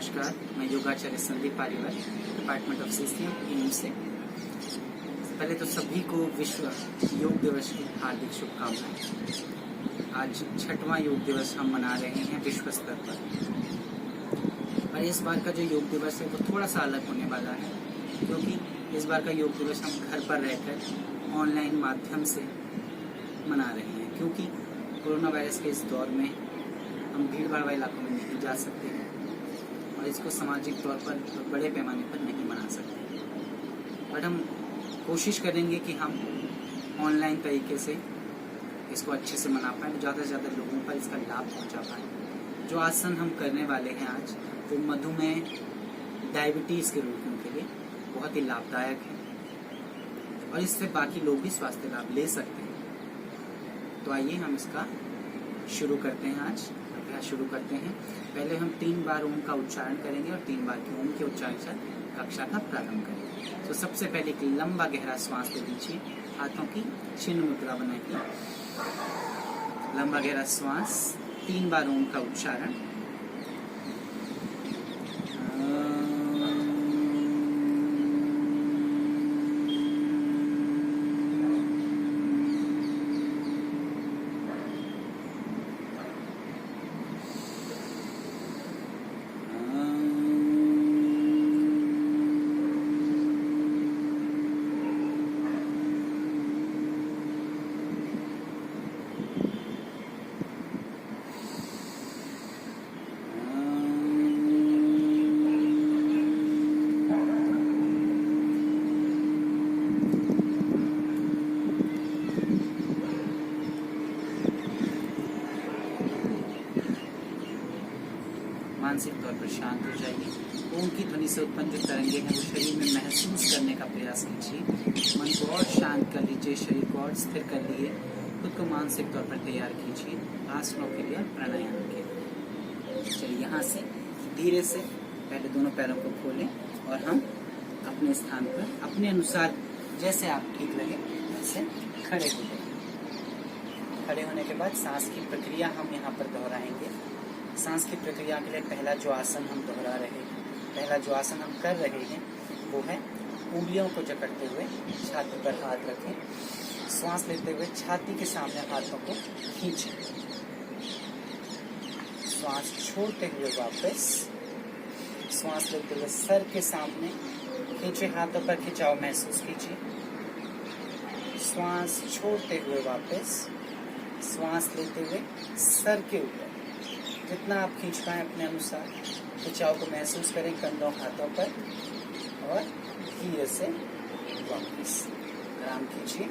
नमस्कार, मैं योगाचार्य Sandeep Pariwal, department of CCM AIIMS से। पहले तो सभी को विश्व योग दिवस की हार्दिक शुभकामनाएं। आज 6वां योग दिवस हम मना रहे हैं विश्व स्तर पर। और इस बार का जो योग दिवस है वो थोड़ा सा अलग होने वाला है, क्योंकि इस बार का योग दिवस हम घर पर रहकर ऑनलाइन माध्यम से मना रहे हैं, क्योंकि कोरोना वायरस के इस दौर में हम भीड़ भाड़ वाले इलाकों में नहीं जा सकते हैं और इसको सामाजिक तौर पर बड़े पैमाने पर नहीं मना सकते। बट हम कोशिश करेंगे कि हम ऑनलाइन तरीके से इसको अच्छे से मना पाएँ, ज़्यादा से ज़्यादा लोगों पर इसका लाभ पहुंचा पाएँ। जो आसन हम करने वाले हैं आज, वो मधुमेह, डायबिटीज़ के रोगियों के लिए बहुत ही लाभदायक है और इससे बाकी लोग भी स्वास्थ्य लाभ ले सकते हैं। तो आइए हम इसका शुरू करते हैं। आज अभ्यास शुरू करते हैं। पहले हम 3 बार ओम का उच्चारण करेंगे और 3 बार की ओम के उच्चारण से कक्षा का प्रारंभ करेंगे। तो सबसे पहले एक लंबा गहरा श्वास ले लीजिए, हाथों की चिन्ह मुद्रा बनाइए। लंबा गहरा श्वास, 3 बार ओम का उच्चारण। मानसिक तौर पर शांत हो जाइए। ओम की ध्वनि से उत्पन्न जो तरंगे हैं वो शरीर में महसूस करने का प्रयास कीजिए। मन को और शांत कर लीजिए, शरीर को और स्थिर कर लिए। खुद को मानसिक तौर पर तैयार कीजिए आसनों के लिए और प्राणायाम के लिए। चलिए यहाँ से धीरे से पहले दोनों पैरों को खोलें और हम अपने स्थान पर अपने अनुसार जैसे आप ठीक लगे वैसे खड़े हो जाए। खड़े होने के बाद सांस की प्रक्रिया हम यहाँ पर दोहराएंगे। सांस की प्रक्रिया के लिए पहला जो आसन हम दोहरा रहे हैं, पहला जो आसन हम कर रहे हैं वो है उंगलियों को जकड़ते हुए छाती पर हाथ रखें। श्वास लेते हुए छाती के सामने हाथों को खींचें। श्वास छोड़ते हुए वापस, श्वास लेते हुए सर के सामने खींचे, हाथों पर खिंचाव महसूस कीजिए। श्वास छोड़ते हुए वापस, श्वास लेते हुए सर के ऊपर जितना आप खींच पाएं अपने अनुसार खिंचाव को महसूस करें कंधों हाथों पर और धीरे से वापस आराम कीजिए।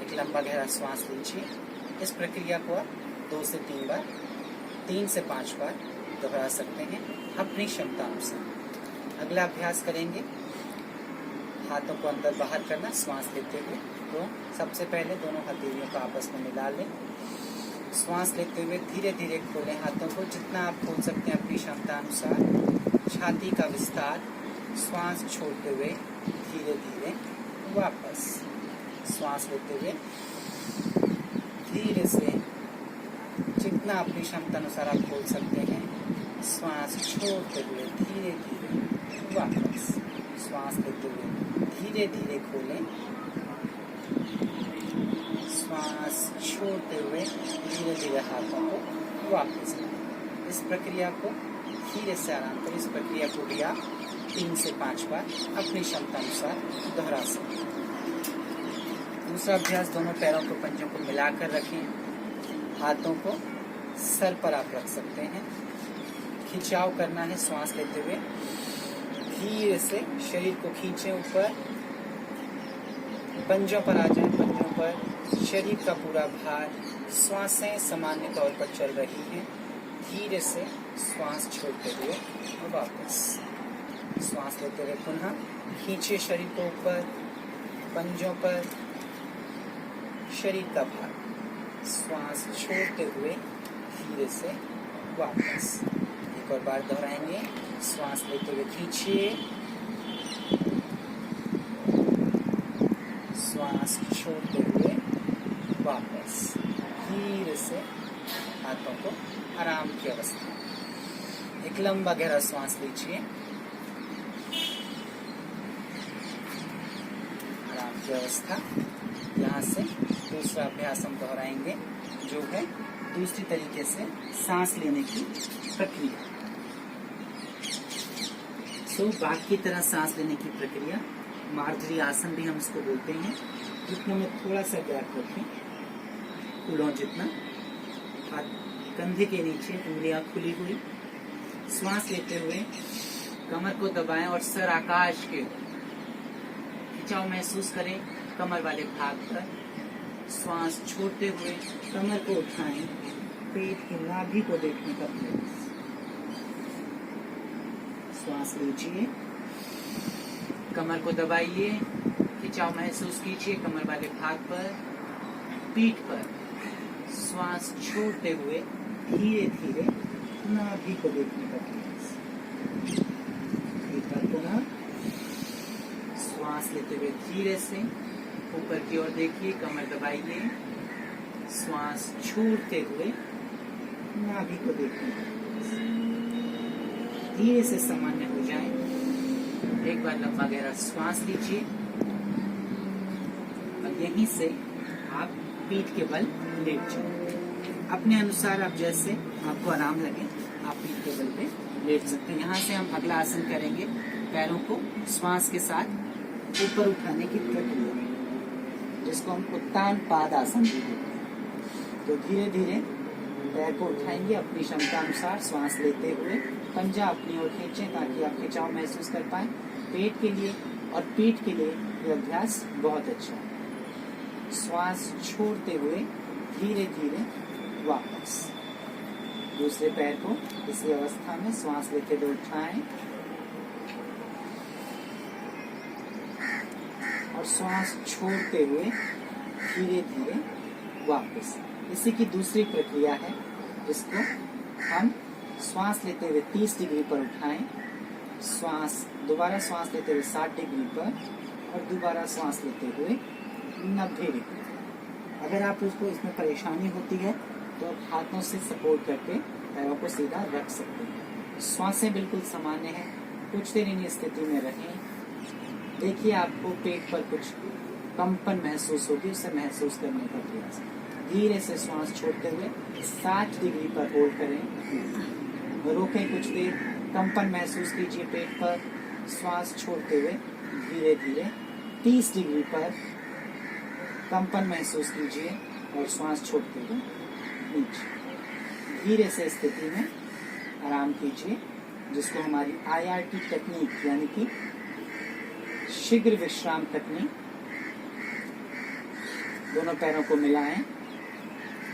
एक लंबा गहरा श्वास लीजिए। इस प्रक्रिया को आप 2 से 3 बार, 3 से 5 बार दोहरा सकते हैं अपनी क्षमता अनुसार। अगला अभ्यास करेंगे हाथों को अंदर बाहर करना श्वास लेते हुए। तो सबसे पहले दोनों हथेलियों को आपस में मिला लें। श्वास लेते हुए धीरे धीरे खोलें हाथों को, जितना आप खोल सकते हैं अपनी क्षमता अनुसार। छाती का विस्तार। श्वास छोड़ते हुए धीरे धीरे वापस। श्वास लेते हुए धीरे से जितना अपनी क्षमता अनुसार आप खोल सकते हैं। श्वास छोड़ते हुए धीरे धीरे वापस। श्वास लेते हुए धीरे धीरे खोलें। श्वास छोड़ते हुए धीरे धीरे हाथों को वापस लाएं। इस प्रक्रिया को धीरे से आराम करें। इस प्रक्रिया को भी आप 3 से 5 बार अपनी क्षमता अनुसार दोहरा सकते हैं। दूसरा अभ्यास, दोनों पैरों को पंजों को मिलाकर रखें। हाथों को सर पर आप रख सकते हैं। खिंचाव करना है। श्वास लेते हुए धीरे से शरीर को खींचें ऊपर, पंजों पर आ जाएं। पंजों पर शरीर का पूरा भार। श्वासें सामान्य तौर पर चल रही हैं। धीरे से श्वास छोड़ते हुए वापस। श्वास लेते हुए पुनः खींचे शरीर को ऊपर, पंजों पर शरीर का भार। श्वास छोड़ते हुए धीरे से वापस। एक और बार दोहराएंगे। श्वास लेते हुए खींचिए, श्वास छोड़ते हुए वापस। धीरे से हाथों को आराम की अवस्था। एक लंबा गहरा श्वास लीजिए। आराम की अवस्था। यहाँ से दूसरा अभ्यास हम दोहराएंगे, जो है दूसरी तरीके से सांस लेने की प्रक्रिया। बाघ की तरह सांस लेने की प्रक्रिया, मार्जरी आसन भी हम इसको बोलते हैं। घुटनों में थोड़ा सा गैप रखें, फूलों जितना। हाथ कंधे के नीचे, उंगलियां खुली हुई। श्वास लेते हुए कमर को दबाएं और सर आकाश के खिंचाव महसूस करें कमर वाले भाग पर। श्वास छोड़ते हुए कमर को उठाएं, पेट की नाभि को देखने का प्रयास। श्वास लीजिए, कमर को दबाइए, खिंचाव महसूस कीजिए कमर वाले भाग पर, पीठ पर। श्वास छोड़ते हुए धीरे धीरे नाभि को देखने का प्रयास। एक बार पुनः श्वास लेते हुए धीरे से ऊपर की ओर देखिए, कमर दबाइए, श्वास छोड़ते हुए नाभि को देखने का प्रयास। धीरे से सामान्य हो जाए। एक बार लंबा गहरा श्वास लीजिए और यहीं से आप पीठ के बल लेट जाओ। अपने अनुसार आप जैसे आपको आराम लगे आप पीठ के बल पे लेट सकते हैं। यहाँ से हम अगला आसन करेंगे, पैरों को श्वास के साथ ऊपर उठाने की प्रक्रिया, जिसको हम उत्तान पाद आसन भी कहते हैं। तो धीरे धीरे पैर को उठाएंगे अपनी क्षमता अनुसार, श्वास लेते हुए पंजा अपनी ओर खींचें ताकि आप खिंचाव महसूस कर पाएं। पेट के लिए और पीठ के लिए यह अभ्यास बहुत अच्छा है। श्वास छोड़ते हुए धीरे धीरे वापस दूसरे पैर को इसी अवस्था में श्वास लेते हुए उठाएं और श्वास छोड़ते हुए धीरे धीरे वापस। इसी की दूसरी प्रक्रिया है, जिसको हम श्वास लेते हुए 30 डिग्री पर उठाएं, दोबारा श्वास लेते हुए 60 डिग्री पर और दोबारा श्वास लेते हुए 90 डिग्री। अगर आप उसको इसमें परेशानी होती है तो आप हाथों से सपोर्ट करके पैरों को सीधा रख सकते हैं। श्वासें बिल्कुल सामान्य है। कुछ देर इन स्थिति में रहें। देखिए आपको पेट पर कुछ कंपन महसूस होगी, उसे महसूस करने का प्रयास। धीरे से श्वास छोड़ते हुए 60 डिग्री पर होल्ड करें, रोकें कुछ देर, कंपन महसूस कीजिए पेट पर। श्वास छोड़ते हुए धीरे धीरे 30 डिग्री पर कंपन महसूस कीजिए और श्वास छोड़ते हुए नीचे। धीरे से स्थिति में आराम कीजिए, जिसको हमारी IRT टेक्निक यानी कि शीघ्र विश्राम तकनीक। दोनों पैरों को मिलाएं,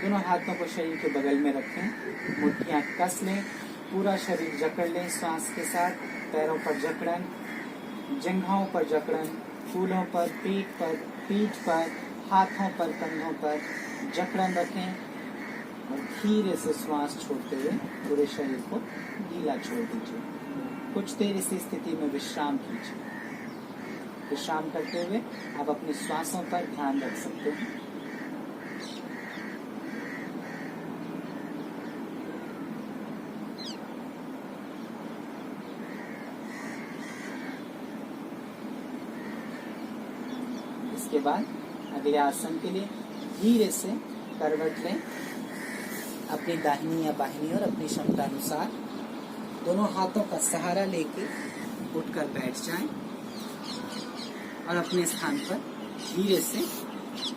दोनों हाथों को शरीर के बगल में रखें, मुट्ठियां कस लें, पूरा शरीर जकड़ लें श्वास के साथ। पैरों पर जकड़न, जंघाओं पर जकड़न, फूलों पर, पीठ पर, हाथों पर, कंधों पर जकड़न रखें और धीरे से श्वास छोड़ते हुए पूरे शरीर को ढीला छोड़ दीजिए। कुछ देर इसी स्थिति में विश्राम कीजिए। विश्राम करते हुए आप अपने श्वासों पर ध्यान रख सकते हैं। इसके बाद अगले आसन के लिए धीरे से करवट लें, अपनी दाहिनी या बाहिनी और अपनी क्षमता अनुसार दोनों हाथों का सहारा लेके उठकर बैठ जाएं और अपने स्थान पर धीरे से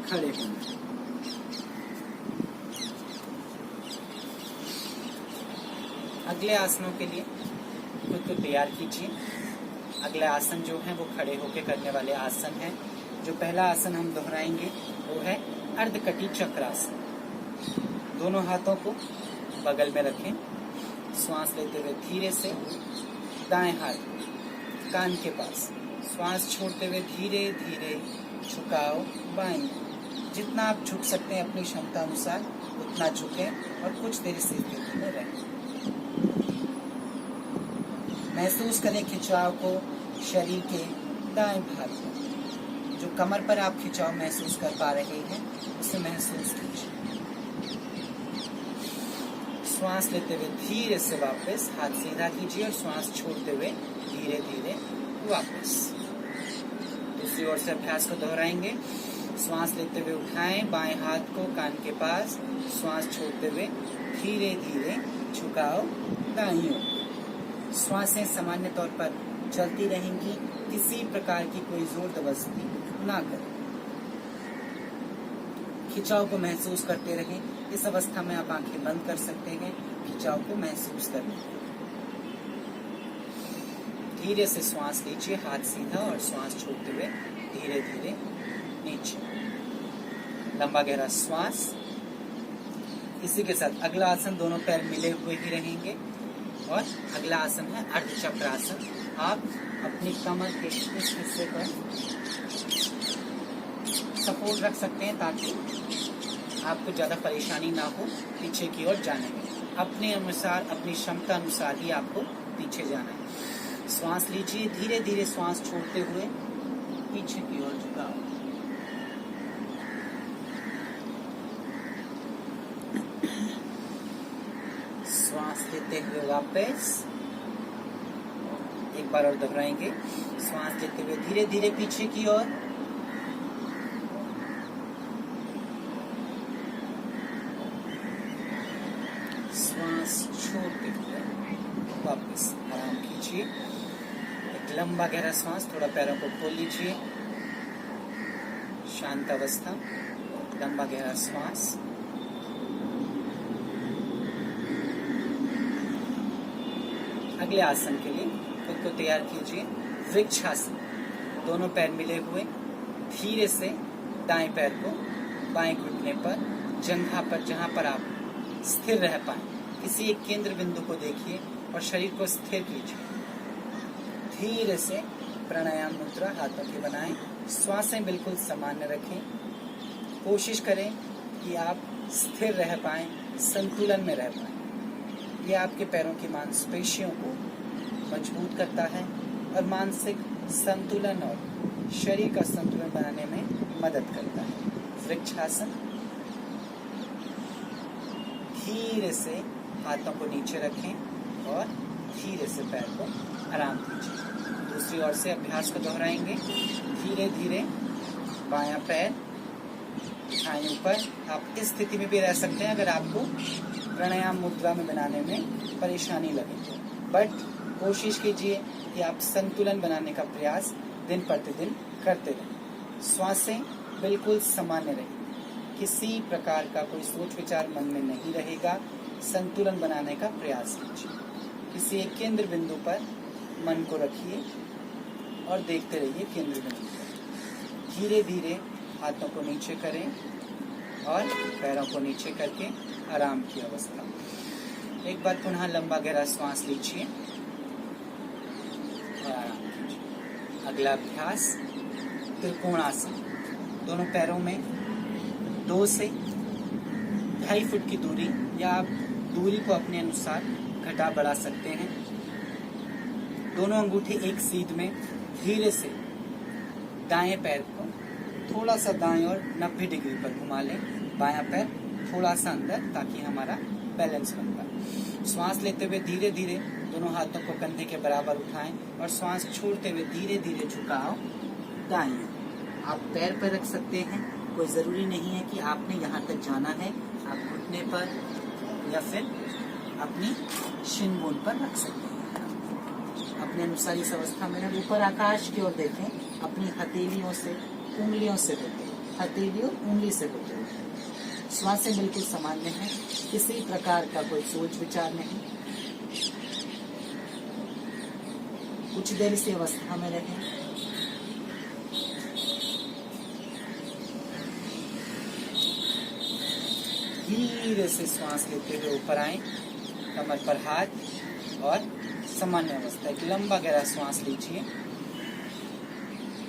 खड़े हों। अगले आसनों के लिए खुद को तैयार कीजिए। अगला आसन जो है वो खड़े होकर करने वाले आसन है। जो पहला आसन हम दोहराएंगे वो है अर्धकटी चक्रासन। दोनों हाथों को बगल में रखें। श्वास लेते हुए धीरे से दाएं हाथ कान के पास, श्वास छोड़ते हुए धीरे धीरे झुकाओ बाएं। जितना आप झुक सकते हैं अपनी क्षमता अनुसार उतना झुकें और कुछ देर इस स्थिति में रहें। महसूस करें खिंचाव को शरीर के दाएं भाग में। जो कमर पर आप खिंचाव महसूस कर पा रहे हैं उसे महसूस कीजिए। श्वास लेते हुए धीरे से वापस हाथ सीधा कीजिए और श्वास छोड़ते हुए धीरे धीरे वापस। दूसरी ओर से अभ्यास को दोहराएंगे। श्वास लेते हुए उठाएं बाएं हाथ को कान के पास, श्वास छोड़ते हुए धीरे धीरे झुकाओ दाईं ओर। श्वासें सामान्य तौर पर चलती रहेंगी, किसी प्रकार की कोई जोर जबरदस्ती ना करें। खिंचाव को महसूस करते रहें। इस अवस्था में आप आंखें बंद कर सकते हैं, खिंचाव को महसूस करने। धीरे से श्वास लीजिए, हाथ सीधा, और श्वास छोड़ते हुए धीरे धीरे नीचे। लंबा गहरा श्वास। इसी के साथ अगला आसन, दोनों पैर मिले हुए ही रहेंगे, और अगला आसन है अर्धचक्रासन। आप अपनी कमर के इस हिस्से पर सपोर्ट रख सकते हैं ताकि आपको ज्यादा परेशानी ना हो पीछे की ओर जाने में। अपने अनुसार, अपनी क्षमता अनुसार ही आपको पीछे जाना है। श्वास लीजिए, धीरे धीरे श्वास छोड़ते हुए पीछे की ओर झुकाओ। श्वास लेते हुए वापस, एक बार और दोहराएंगे। श्वास लेते हुए धीरे धीरे पीछे की ओर, श्वास छोड़ते हुए वापस। आराम कीजिए, एक लंबा गहरा श्वास। थोड़ा पैरों को खोल लीजिए, शांत अवस्था। लंबा गहरा श्वास। अगले आसन के लिए खुद को तैयार कीजिए। वृक्षासन। दोनों पैर मिले हुए, धीरे से दाएं पैर को बाएं घुटने पर, जंघा पर, जहां पर आप स्थिर रह पाए, किसी एक केंद्र बिंदु को देखिए और शरीर को स्थिर कीजिए। धीरे से प्राणायाम मुद्रा हाथों की बनाएं। श्वासें बिल्कुल सामान्य रखें। कोशिश करें कि आप स्थिर रह पाएं, संतुलन में रह पाएं। ये आपके पैरों की मांसपेशियों को मजबूत करता है और मानसिक संतुलन और शरीर का संतुलन बनाने में मदद करता है। वृक्षासन। धीरे से हाथों को नीचे रखें और धीरे से पैर को आराम दीजिए। दूसरी ओर से अभ्यास को दोहराएंगे। धीरे धीरे बायां पैर उठाएं ऊपर। आप इस स्थिति में भी रह सकते हैं अगर आपको प्राणायाम मुद्रा में बनाने में परेशानी लगे, बट कोशिश कीजिए कि आप संतुलन बनाने का प्रयास दिन प्रतिदिन करते रहें। श्वासें बिल्कुल सामान्य रहें, किसी प्रकार का कोई सोच विचार मन में नहीं रहेगा। संतुलन बनाने का प्रयास कीजिए। किसी एक केंद्र बिंदु पर मन को रखिए और देखते रहिए केंद्र बिंदु पर। धीरे धीरे हाथों को नीचे करें और पैरों को नीचे करके आराम की अवस्था। एक बार पुनः लंबा गहरा श्वास लीजिए और आराम कीजिए। अगला अभ्यास त्रिकोणासन। दोनों पैरों में 2 से 2.5 फुट की दूरी, या आप दूरी को अपने अनुसार घटा बढ़ा सकते हैं। दोनों अंगूठे एक सीध में धीरे से दाएं पैर को थोड़ा सा दाएं और 90 डिग्री पर घुमा लें। बायां पैर थोड़ा सा अंदर, ताकि हमारा बैलेंस बन पाए। श्वास लेते हुए धीरे धीरे दोनों हाथों को कंधे के बराबर उठाएं और श्वास छोड़ते हुए धीरे धीरे झुकाओ दाएं। आप पैर पर रख सकते हैं, कोई जरूरी नहीं है कि आपने यहाँ तक जाना है। आप घुटने पर या फिर अपनी शिन बोन पर रख सकते हैं। अपने अनुसार इस अवस्था में ऊपर आकाश की ओर देखें, अपनी हथेलियों से, उंगलियों से होते, हथेली और उंगली से होते। श्वासें बिल्कुल सामान्य है, किसी प्रकार का कोई सोच विचार नहीं। कुछ देर इसी अवस्था में रहें। धीरे से श्वास लेते हुए ऊपर आए, कमर पर हाथ और सामान्य अवस्था। एक लंबा गहरा श्वास लीजिए।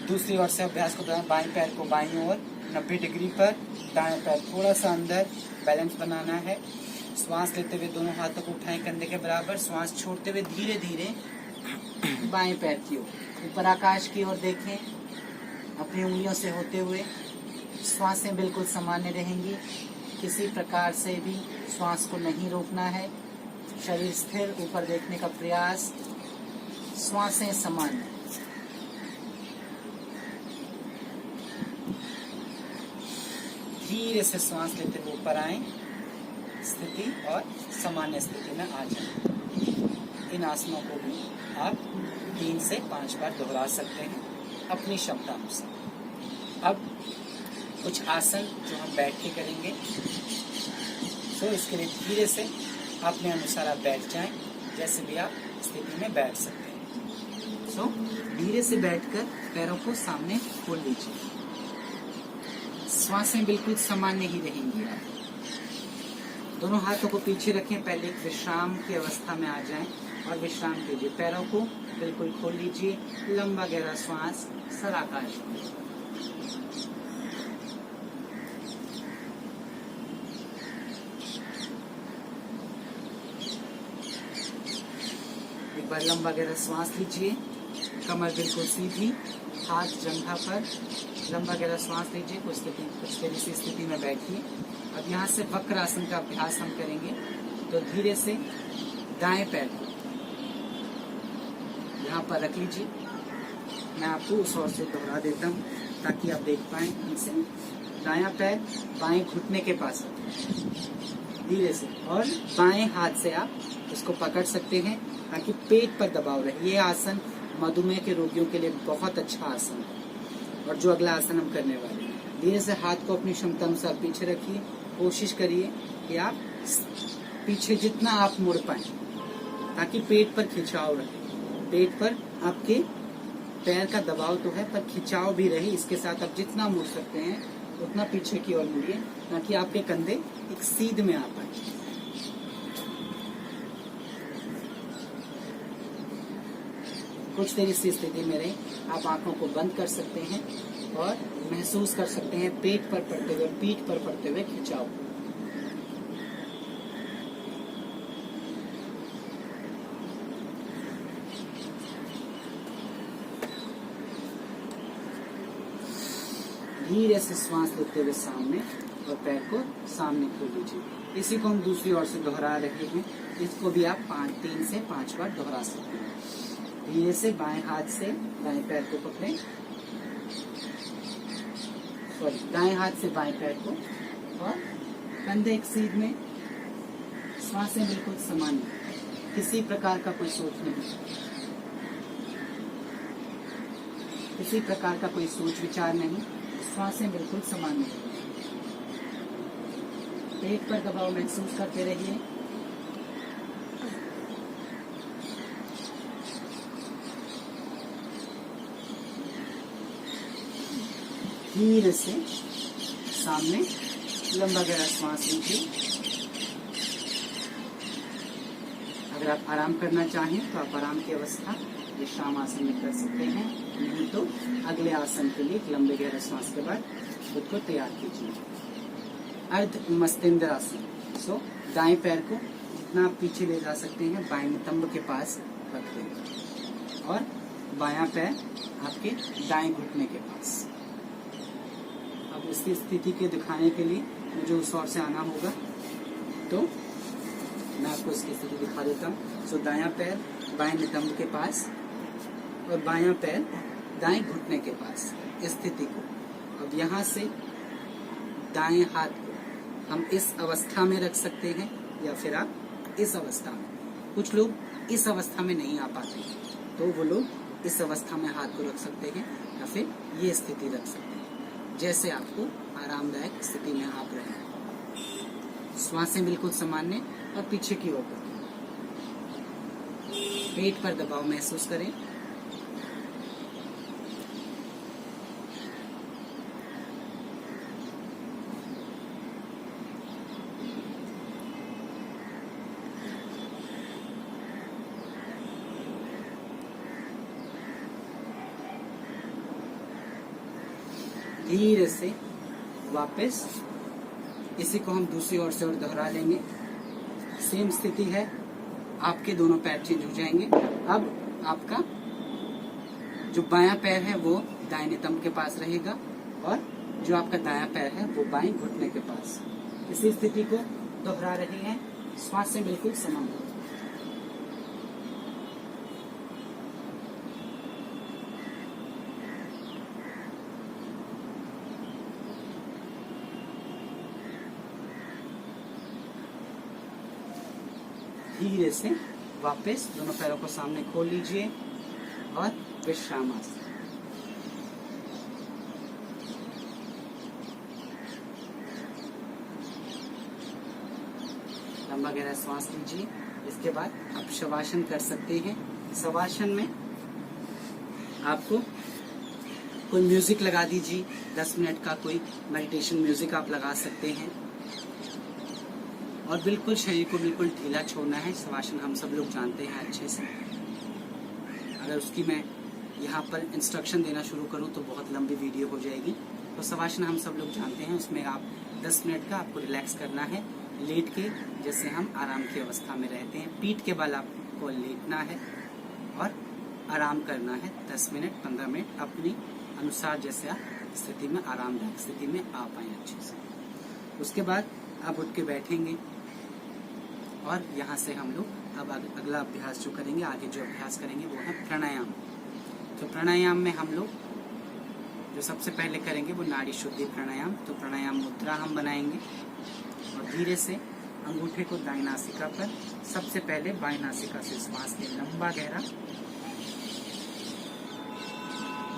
दूसरी ओर से अभ्यास को दोहराएं। बाएं पैर को बाईं ओर 90 डिग्री पर, दाएं पैर थोड़ा सा अंदर, बैलेंस बनाना है। श्वास लेते हुए दोनों हाथों को उठाएं कंधे के बराबर। श्वास छोड़ते हुए धीरे धीरे बाएं पैर की ओर, ऊपर आकाश की ओर देखें, अपनी उंगलियों से होते हुए। श्वासें बिल्कुल सामान्य रहेंगी, किसी प्रकार से भी श्वास को नहीं रोकना है। शरीर स्थिर, ऊपर देखने का प्रयास, श्वासें सामान्य। धीरे से श्वास लेते हुए ऊपर आए, स्थिति और सामान्य स्थिति में आ जाए। इन आसनों को भी आप 3 से 5 बार दोहरा सकते हैं अपनी क्षमता अनुसार। अब कुछ आसन जो हम बैठ के करेंगे, तो इसके लिए धीरे से अपने अनुसार आप बैठ जाएं, जैसे भी आप स्थिति में बैठ सकते हैं। तो धीरे से बैठकर पैरों को सामने खोल लीजिए। श्वासें बिल्कुल सामान्य ही रहेंगी। आप दोनों हाथों को पीछे रखें, पहले एक विश्राम की अवस्था में आ जाएं और विश्राम कीजिए। पैरों को बिल्कुल खोल लीजिए, लंबा गहरा श्वास, सराकार। एक बार लंबा गहरा श्वास लीजिए, कमर बिल्कुल सीधी, हाथ जंघा पर, लंबा गहरा श्वास लीजिए। कुछ देर इसी स्थिति में बैठिए। अब यहाँ से वक्र आसन का अभ्यास हम करेंगे। तो धीरे से दाएं पैर को यहाँ पर रख लीजिए। मैं आपको उस ओर से दोहरा देता हूँ ताकि आप देख पाएं इनसे। दायां पैर बाएं घुटने के पास धीरे से, और बाएं हाथ से आप इसको पकड़ सकते हैं ताकि पेट पर दबाव रहे। ये आसन मधुमेह के रोगियों के लिए बहुत अच्छा आसन है। और जो अगला आसन हम करने वाले हैं, धीरे से हाथ को अपनी क्षमता अनुसार पीछे रखिए। कोशिश करिए कि आप पीछे जितना आप मुड़ पाए ताकि पेट पर खिंचाव रहे। पेट पर आपके पैर का दबाव तो है, पर खिंचाव भी रहे। इसके साथ आप जितना मुड़ सकते हैं उतना पीछे की ओर मुड़िए, ताकि आपके कंधे एक सीध में आ पाए। कुछ देर इस स्थिति में रहे। आप आंखों को बंद कर सकते हैं और महसूस कर सकते हैं पेट पर पड़ते हुए, पीठ पर पड़ते हुए खिंचाव। धीरे से श्वास लेते हुए सामने और पैर को सामने खोल लीजिए। इसी को हम दूसरी ओर से दोहरा रहे हैं। इसको भी आप 3 से 5 बार दोहरा सकते हैं। धीरे से बाएं हाथ से दाएं पैर को पकड़ें, दाएं हाथ से बाएं पैर को, और कंधे एक सीध में, श्वासें बिल्कुल सामान्य, किसी प्रकार का कोई सोच नहीं, किसी प्रकार का कोई सोच विचार नहीं। श्वासें बिल्कुल सामान्य। पेट पर दबाव महसूस करते रहिए। धीरे से सामने लंबा गहरा श्वास लीजिए। अगर आप आराम करना चाहें तो आप आराम की अवस्था विश्राम आसन में कर सकते हैं, नहीं तो अगले आसन के लिए लंबे गहरे श्वास के बाद खुद को तैयार कीजिए। अर्ध मस्तिष्क आसन। सो दाएं पैर को जितना आप पीछे ले जा सकते हैं बाएं नितंब के पास रख दें, और बायां पैर आपके दाएं घुटने के पास। अब इसकी स्थिति के दिखाने के लिए मुझे उस ओर से आना होगा, तो मैं आपको इसकी स्थिति दिखा देता हूँ। सो दायां पैर बाएं नितंब के पास और बायां पैर दाएं घुटने के पास, इस स्थिति को। अब यहाँ से दाएं हाथ को हम इस अवस्था में रख सकते हैं, या फिर आप इस अवस्था में। कुछ लोग इस अवस्था में नहीं आ पाते, तो वो लोग इस अवस्था में हाथ को रख सकते हैं, या फिर ये स्थिति रख सकते हैं, जैसे आपको आरामदायक स्थिति में आप रहें। श्वासें बिल्कुल सामान्य और पीछे की ओर करें। पेट पर दबाव महसूस करें। धीरे से वापस इसी को हम दूसरी ओर से और दोहरा लेंगे। सेम स्थिति है, आपके दोनों पैर चेंज हो जाएंगे। अब आपका जो बायां पैर है वो दाएं नितंब के पास रहेगा, और जो आपका दायां पैर है वो बाएं घुटने के पास। इसी स्थिति को दोहरा रहे हैं श्वास से बिल्कुल समान। धीरे से वापस दोनों पैरों को सामने खोल लीजिए और विश्राम आसन। लंबा गहरा श्वास लीजिए। इसके बाद आप शवासन कर सकते हैं। शवासन में आपको कोई म्यूजिक लगा दीजिए, 10 मिनट का कोई मेडिटेशन म्यूजिक आप लगा सकते हैं और बिल्कुल शरीर को बिल्कुल ढीला छोड़ना है। शवासन हम सब लोग जानते हैं अच्छे से। अगर उसकी मैं यहाँ पर इंस्ट्रक्शन देना शुरू करूँ तो बहुत लंबी वीडियो हो जाएगी। तो शवासन हम सब लोग जानते हैं, उसमें आप 10 मिनट का आपको रिलैक्स करना है, लेट के, जैसे हम आराम की अवस्था में रहते हैं। पीठ के बल आपको लेटना है और आराम करना है 10 मिनट 15 मिनट अपनी अनुसार, जैसे आप स्थिति में आरामदायक स्थिति में आ पाए अच्छे से। उसके बाद आप उठ के बैठेंगे और यहाँ से हम लोग अब अगला अभ्यास जो करेंगे, आगे जो अभ्यास करेंगे वो है प्राणायाम। तो प्राणायाम में हम लोग जो सबसे पहले करेंगे वो नाड़ी शुद्धि प्राणायाम। तो प्राणायाम मुद्रा हम बनाएंगे और धीरे से अंगूठे को दाईं नासिका पर, सबसे पहले बाईं नासिका से श्वास लें लंबा गहरा।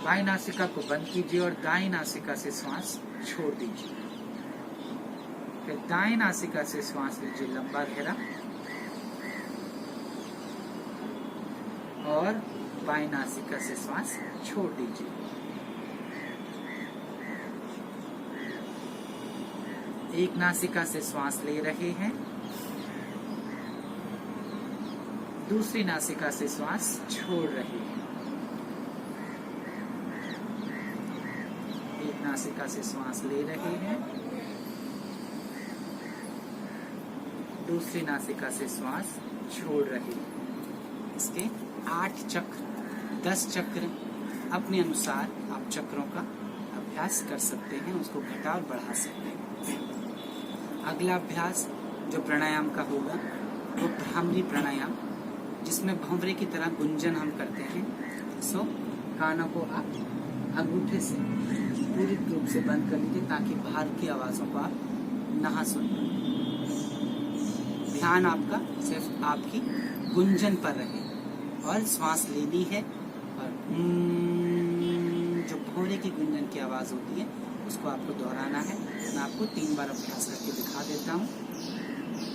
बाईं नासिका को बंद कीजिए और दाईं नासिका से श्वास छोड़ दीजिए। फिर दाईं नासिका से श्वास लीजिए लंबा गहरा और बाईं नासिका से श्वास छोड़ दीजिए। एक नासिका से श्वास ले रहे हैं, दूसरी नासिका से श्वास छोड़ रहे हैं। एक नासिका से श्वास ले रहे हैं, दूसरी नासिका से श्वास छोड़ रहे हैं। इसके 8 चक्र 10 चक्र अपने अनुसार आप चक्रों का अभ्यास कर सकते हैं, उसको घटा और बढ़ा सकते हैं। अगला अभ्यास जो प्राणायाम का होगा वो भ्रामरी प्राणायाम, जिसमें भंवरे की तरह गुंजन हम करते हैं। सो कानों को आप अंगूठे से पूरी रूप से बंद कर लीजिए ताकि बाहर की आवाजों को आप ना सुन पाए। ध्यान आपका सिर्फ आपकी गुंजन पर रहे और श्वास लेनी है और जो भंवरे की गुंजन की आवाज होती है उसको आपको दोहराना है। मैं आपको 3 बार अभ्यास करके दिखा देता हूँ,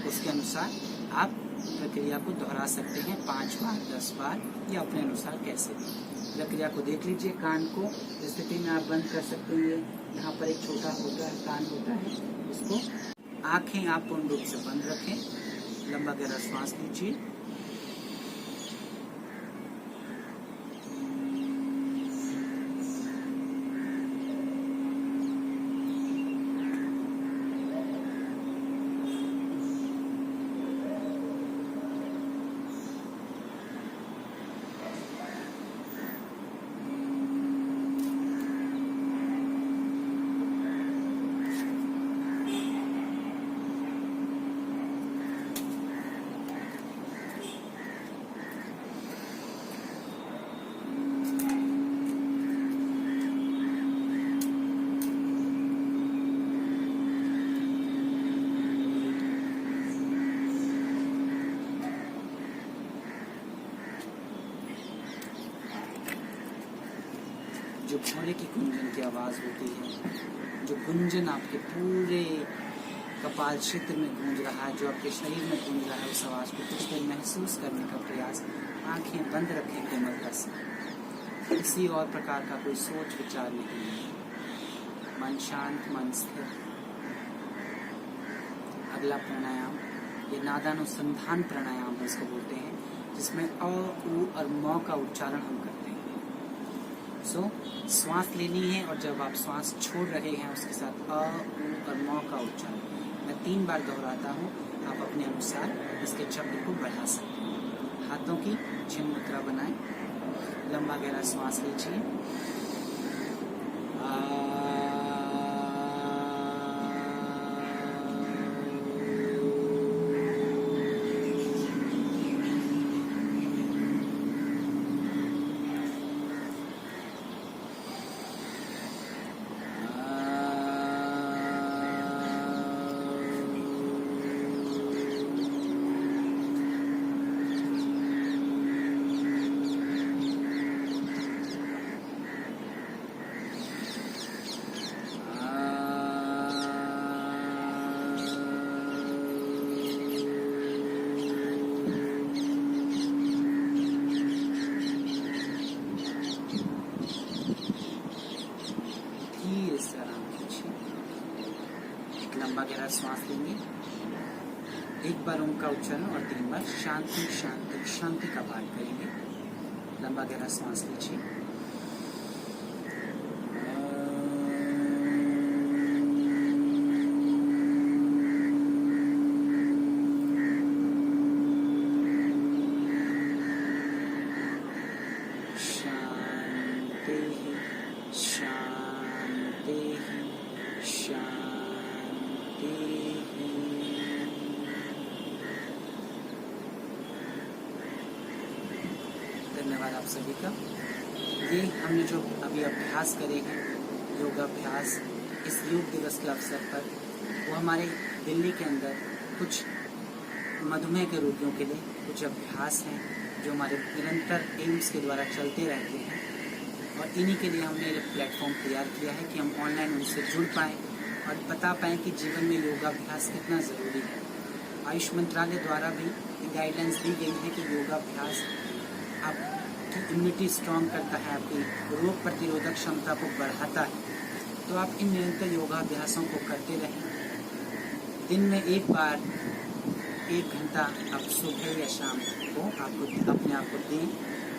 उसके अनुसार आप प्रक्रिया को दोहरा सकते हैं 5 बार 10 बार या अपने अनुसार कैसे भी। प्रक्रिया को देख लीजिए। कान को स्थिति में आप बंद कर सकते हैं। यहाँ पर एक छोटा होता है कान होता है, उसको आंखें आप पूर्ण रूप से बंद रखें। लंबा गहरा श्वास लीजिए। जो भंवरे की गुंजन की आवाज होती है, जो गुंजन आपके पूरे कपाल क्षेत्र में गूंज रहा है, जो आपके शरीर में गूंज रहा है, उस आवाज को कुछ देर महसूस करने का प्रयास। आंखें बंद रखें कोमलता से, किसी और प्रकार का कोई सोच विचार नहीं है, मन शांत, मन स्थिर। अगला प्राणायाम ये नादानुसंधान प्राणायाम है, इसको बोलते हैं, जिसमें अ, उ और म का उच्चारण हम करते हैं। सो श्वास लेनी है और जब आप श्वास छोड़ रहे हैं उसके साथ अ, उ और म का उच्चारण। मैं 3 बार दोहराता हूँ, आप अपने अनुसार इसके चक्र को बढ़ा सकते हैं। हाथों की चिन्ह मुद्रा बनाएं, लंबा गहरा श्वास लीजिए। एक बार ओम का उच्चारण और 3 बार शांति शांति शांति का पाठ करेंगे। लंबा गहरा सांस लीजिए। शांति शांति। धन्यवाद आप सभी का। ये हमने जो अभी अभ्यास करे हैं, योगाभ्यास, इस योग दिवस के अवसर पर, वो हमारे दिल्ली के अंदर कुछ मधुमेह के रोगियों के लिए कुछ अभ्यास हैं जो हमारे निरंतर एम्स के द्वारा चलते रहते हैं, और इन्हीं के लिए हमने एक प्लेटफॉर्म तैयार किया है कि हम ऑनलाइन उनसे जुड़ पाएँ और बता पाएँ कि जीवन में योगाभ्यास कितना ज़रूरी है। आयुष मंत्रालय द्वारा भी गाइडलाइंस दी गई है कि योगाभ्यास आपकी इम्यूनिटी स्ट्रॉन्ग करता है, आपकी रोग प्रतिरोधक क्षमता को बढ़ाता है। तो आप इन निरंतर योगाभ्यासों को करते रहें। दिन में एक बार 1 घंटा आप सुबह या शाम को आपको अपने आप को दें,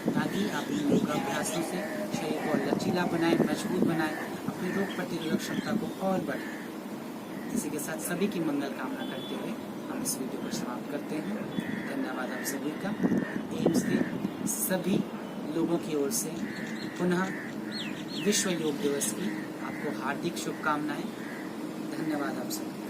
ताकि आप इन योगाभ्यासों से शरीर को लचीला बनाएं, मजबूत बनाएं, अपनी रोग प्रतिरोधक क्षमता को और बढ़ाएं। इसी के साथ सभी की मंगल कामना करते हुए हम इस वीडियो को समाप्त करते हैं। धन्यवाद आप सभी का। एम्स के सभी लोगों की ओर से पुनः विश्व योग दिवस की आपको हार्दिक शुभकामनाएं। धन्यवाद आप सभी।